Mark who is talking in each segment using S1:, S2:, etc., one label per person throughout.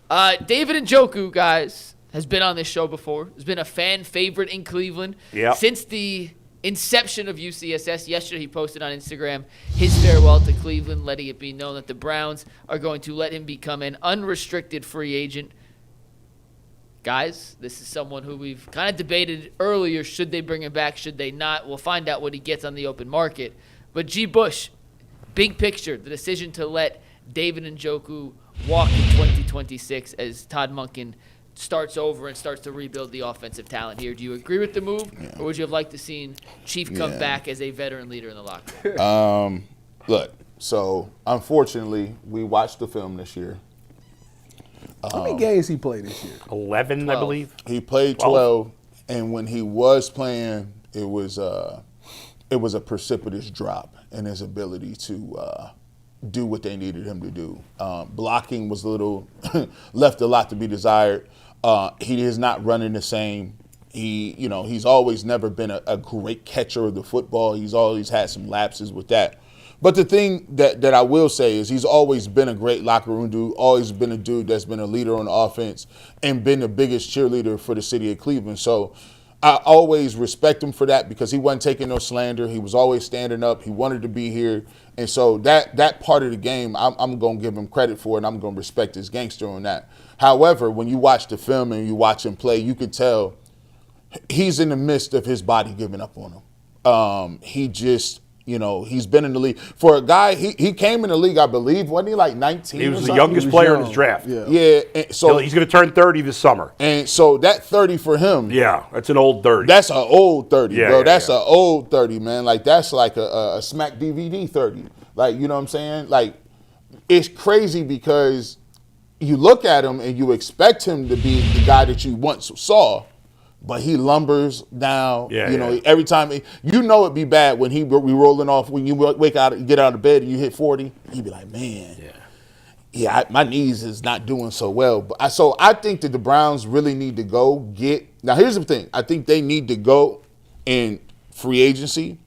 S1: David Njoku, guys, has been on this show before. Has been a fan favorite in Cleveland since the inception of UCSS. Yesterday he posted on Instagram his farewell to Cleveland, letting it be known that the Browns are going to let him become an unrestricted free agent. Guys, this is someone who we've kind of debated earlier. Should they bring him back? Should they not? We'll find out what he gets on the open market. But G. Bush, big picture, the decision to let David Njoku walk in 2026 as Todd Monken starts over and starts to rebuild the offensive talent here. Do you agree with the move, or would you have liked to seen Chief come back as a veteran leader in the locker room?
S2: Look, so unfortunately, we watched the film this year.
S3: How many games he played this year?
S4: 11,
S1: 12.
S4: I believe.
S2: He played 12, and when he was playing, it was a precipitous drop in his ability to do what they needed him to do. Blocking was a little left a lot to be desired. He is not running the same. He's always never been a great catcher of the football. He's always had some lapses with that. But the thing that I will say is he's always been a great locker room dude, always been a dude that's been a leader on offense and been the biggest cheerleader for the city of Cleveland. So I always respect him for that because he wasn't taking no slander. He was always standing up. He wanted to be here. And so that part of the game, I'm going to give him credit for, and I'm going to respect his gangster on that. However, when you watch the film and you watch him play, you could tell he's in the midst of his body giving up on him. He just, he's been in the league. For a guy, he came in the league, I believe, wasn't he like 19?
S4: He was the youngest player in his draft.
S2: Yeah. So
S4: he's going to turn 30 this summer.
S2: And so that 30 for him.
S4: Yeah, that's an old 30.
S2: That's an old 30, bro. That's
S4: an
S2: old 30, man. Like, that's like a smack DVD 30. Like, you know what I'm saying? Like, it's crazy because you look at him and you expect him to be the guy that you once saw, but he lumbers down. Every time, it'd be bad when he be rolling off, when you get out of bed and you hit 40, he'd be like, man, my knees is not doing so well. But so I think that the Browns really need to go get, now here's the thing, I think they need to go in free agency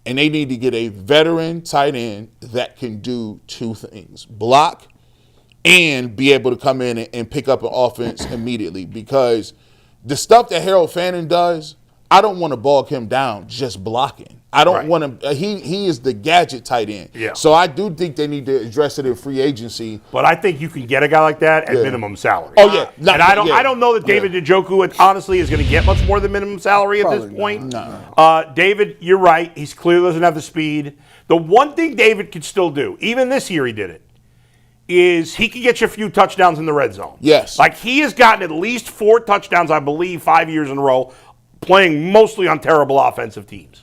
S2: and they need to get a veteran tight end that can do two things: block and be able to come in and pick up an offense immediately. Because the stuff that Harold Fannin does, I don't want to bog him down just blocking. I don't want to. He is the gadget tight end.
S4: Yeah.
S2: So I do think they need to address it in free agency.
S4: But I think you can get a guy like that at minimum salary.
S2: Oh yeah.
S4: And I don't know that David Njoku honestly is going to get much more than minimum salary at this point.
S2: No.
S4: David, you're right. He clearly doesn't have the speed. The one thing David could still do, even this year he did it, is he can get you a few touchdowns in the red zone.
S2: Yes.
S4: Like he has gotten at least 4 touchdowns, I believe, 5 years in a row, playing mostly on terrible offensive teams.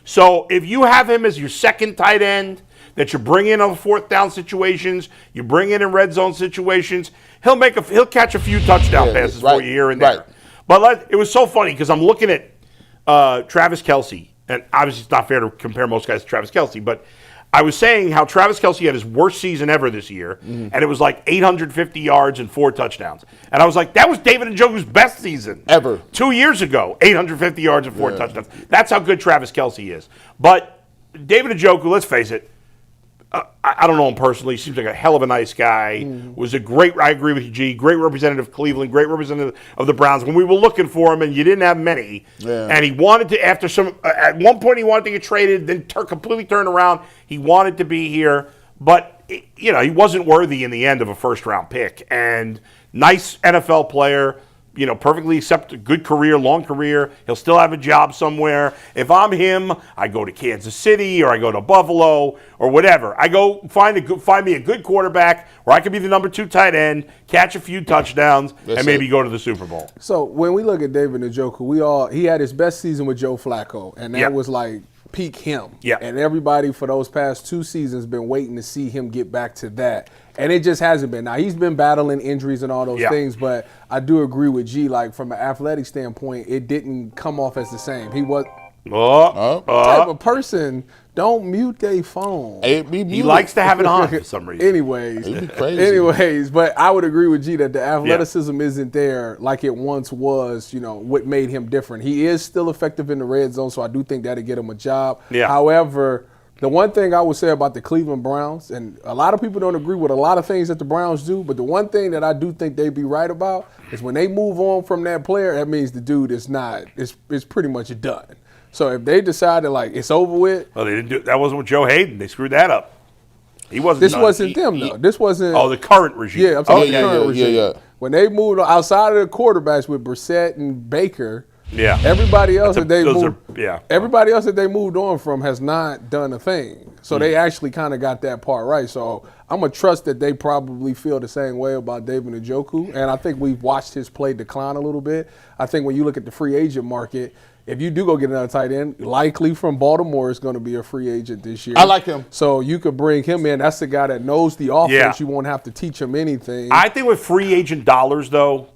S4: So if you have him as your second tight end that you bring in on fourth down situations, you bring in red zone situations, he'll catch a few touchdown passes for you here and there. But it was so funny because I'm looking at Travis Kelce, and obviously it's not fair to compare most guys to Travis Kelce, but I was saying how Travis Kelce had his worst season ever this year, and it was like 850 yards and 4 touchdowns. And I was like, that was David Njoku's best season
S2: ever.
S4: 2 years ago, 850 yards and 4 touchdowns. That's how good Travis Kelce is. But David Njoku, let's face it, I don't know him personally. He seems like a hell of a nice guy. Was a great, I agree with you, G, great representative of Cleveland, great representative of the Browns. When we were looking for him, and you didn't have many, and he wanted to, at one point he wanted to get traded, then completely turned around. He wanted to be here, but, he wasn't worthy in the end of a first-round pick. And nice NFL player, perfectly accepted, good career, long career. He'll still have a job somewhere. If I'm him, I go to Kansas City or I go to Buffalo or whatever. I go find me a good quarterback where I could be the number 2 tight end, catch a few touchdowns, and maybe go to the Super Bowl.
S3: So when we look at David Njoku, he had his best season with Joe Flacco, and that was like peak him.
S4: Yeah.
S3: And everybody for those past 2 seasons been waiting to see him get back to that. And it just hasn't been. Now, he's been battling injuries and all those things, but I do agree with G, like from an athletic standpoint, it didn't come off as the same. He was type of person, don't mute their phone.
S4: He likes to have it on for some reason.
S3: Anyways, but I would agree with G that the athleticism isn't there like it once was, what made him different. He is still effective in the red zone, so I do think that'll get him a job.
S4: Yeah.
S3: However, The one thing I would say about the Cleveland Browns, and a lot of people don't agree with a lot of things that the Browns do, but the one thing that I do think they'd be right about is when they move on from that player, that means the dude is not, it's pretty much done. So if they decided like it's over with.
S4: Well, they didn't do that. Wasn't with Joe Hayden. They screwed that up. He wasn't.
S3: This wasn't them though. This wasn't.
S4: Oh, the current regime.
S3: Yeah, I'm talking
S2: the current regime. Yeah.
S3: When they moved outside of the quarterbacks with Brissett and Baker.
S4: Yeah.
S3: Everybody else that they moved on from has not done a thing. So they actually kind of got that part right. So I'm gonna trust that they probably feel the same way about David Njoku. And I think we've watched his play decline a little bit. I think when you look at the free agent market, if you do go get another tight end, likely from Baltimore is going to be a free agent this year.
S2: I like him.
S3: So you could bring him in. That's the guy that knows the offense.
S4: Yeah.
S3: You won't have to teach him anything.
S4: I think with free agent dollars, though,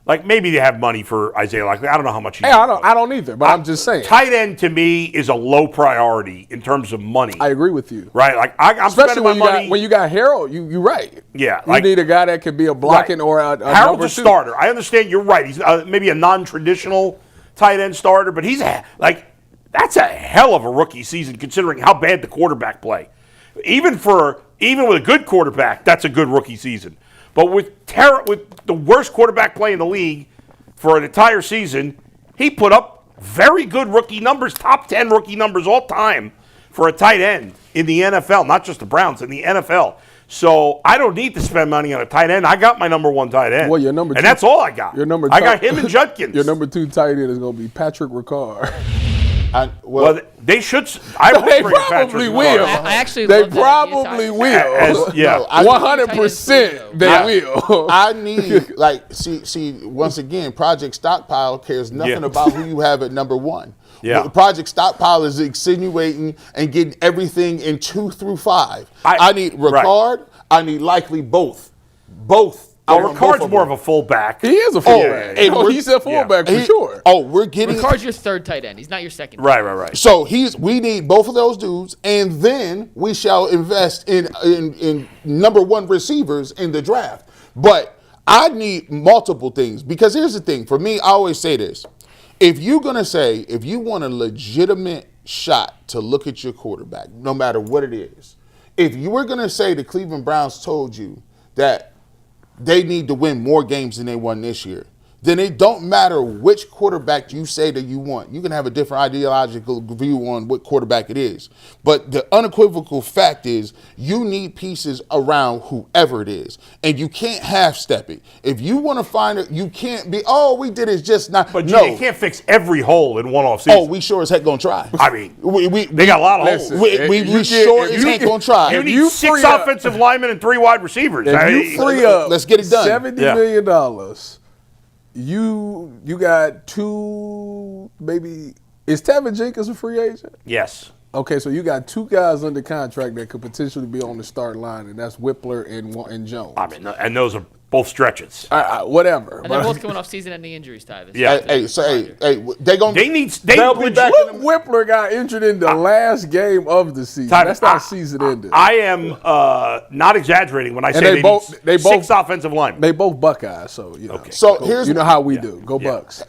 S4: like maybe they have money for Isaiah Likely. I don't know how much.
S3: I don't either. But I'm just saying.
S4: Tight end to me is a low priority in terms of money.
S3: I agree with you.
S4: Right, like I'm
S3: especially
S4: spending my money.
S3: When you got Harold, you're right.
S4: Yeah,
S3: you need a guy that could be a blocking or a
S4: Harold's
S3: number
S4: a
S3: two.
S4: starter. I understand. You're right. He's maybe a non-traditional tight end starter, but he's that's a hell of a rookie season considering how bad the quarterback play. Even with a good quarterback, that's a good rookie season. But with the worst quarterback play in the league for an entire season, he put up very good rookie numbers, top 10 rookie numbers all time for a tight end in the NFL, not just the Browns, in the NFL. So I don't need to spend money on a tight end. I got my number one tight end.
S3: Well, your number two,
S4: and that's all I got. I got him and Judkins.
S3: Your number two tight end is going to be Patrick Ricard.
S4: Well, they should.
S3: They probably will. They probably will.
S4: Yeah,
S3: 100% they will.
S2: I need see once again, Project Stockpile cares nothing about who you have at number one.
S4: Yeah.
S2: Project Stockpile is insinuating and getting everything in 2 through 5. I need Ricard. Right. I need Likely both.
S4: Ricard's more of a fullback.
S3: He is a fullback. He's a fullback for sure.
S2: We're getting
S1: Ricard's your third tight end. He's not your second.
S4: Right.
S2: So we need both of those dudes, and then we shall invest in number one receivers in the draft. But I need multiple things because here's the thing. For me, I always say this. If you want a legitimate shot to look at your quarterback, no matter what it is, if you were going to say the Cleveland Browns told you that they need to win more games than they won this year, then it don't matter which quarterback you say that you want. You can have a different ideological view on what quarterback it is. But the unequivocal fact is you need pieces around whoever it is. And you can't half-step it. If you want to find it, you can't be, we did it just not.
S4: But you can't fix every hole in one off season.
S2: We sure as heck going to try.
S4: I mean, they got a lot of holes.
S2: We sure as heck going to try.
S4: You need 6 offensive linemen and 3 wide receivers.
S3: If you free up
S2: let's get it done.
S3: $70 million. You got 2, maybe. Is Tevin Jenkins a free agent?
S4: Yes.
S3: Okay, so you got 2 guys under contract that could potentially be on the start line, and that's Whippler and Jones.
S4: I mean, and those are both stretches.
S3: Whatever.
S1: And they're both coming off season-ending injuries, Tyvis.
S4: Yeah.
S2: They'll be back.
S3: Whippler got injured in the last game of the season. That's not season-ending.
S4: I am not exaggerating when I say they need 6 offensive linemen.
S3: They both Buckeyes, so you know.
S4: Okay.
S2: So here's
S3: how we do. Go Bucks.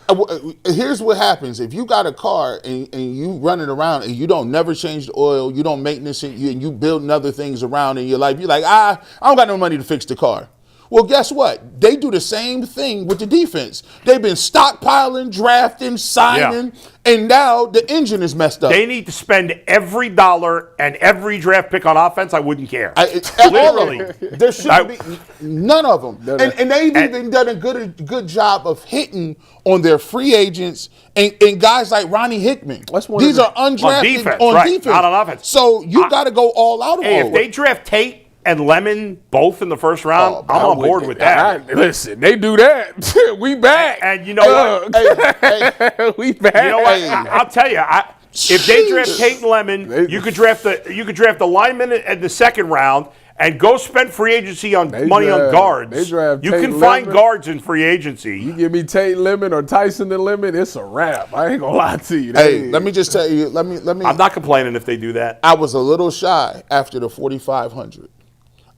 S2: Here's what happens if you got a car and you running around and you don't never change the oil, you don't maintenance it, and you building other things around in your life. You're like, I don't got no money to fix the car. Well, guess what? They do the same thing with the defense. They've been stockpiling, drafting, signing, and now the engine is messed up.
S4: They need to spend every dollar and every draft pick on offense. I wouldn't care.
S2: Literally. There shouldn't be none of them. And they've even done a good job of hitting on their free agents and guys like Ronnie Hickman. These are undrafted on defense.
S4: Not on offense.
S2: So you got to go all out.
S4: If they draft Tate and Lemon both in the first round, I'm on board with that.
S3: Listen, they do that. We back.
S4: And you know what?
S3: We back.
S4: You know what? I'll tell you. If they draft Tate and Lemon, you could draft the lineman in the second round and go spend free agency on money on guards. You can find guards in free agency.
S3: You give me Tate Lemon or Tyson and Lemon, it's a wrap. I ain't gonna lie to you.
S2: Let me just tell you. Let me.
S4: I'm not complaining if they do that.
S2: I was a little shy after the 4,500.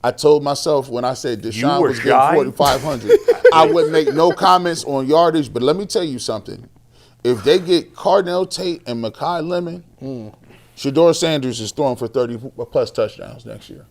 S2: I told myself when I said Deshaun was getting 4,500, I wouldn't make no comments on yardage. But let me tell you something. If they get Cardinal Tate and Mekhi Lemon, Shedeur Sanders is throwing for 30 plus touchdowns next year.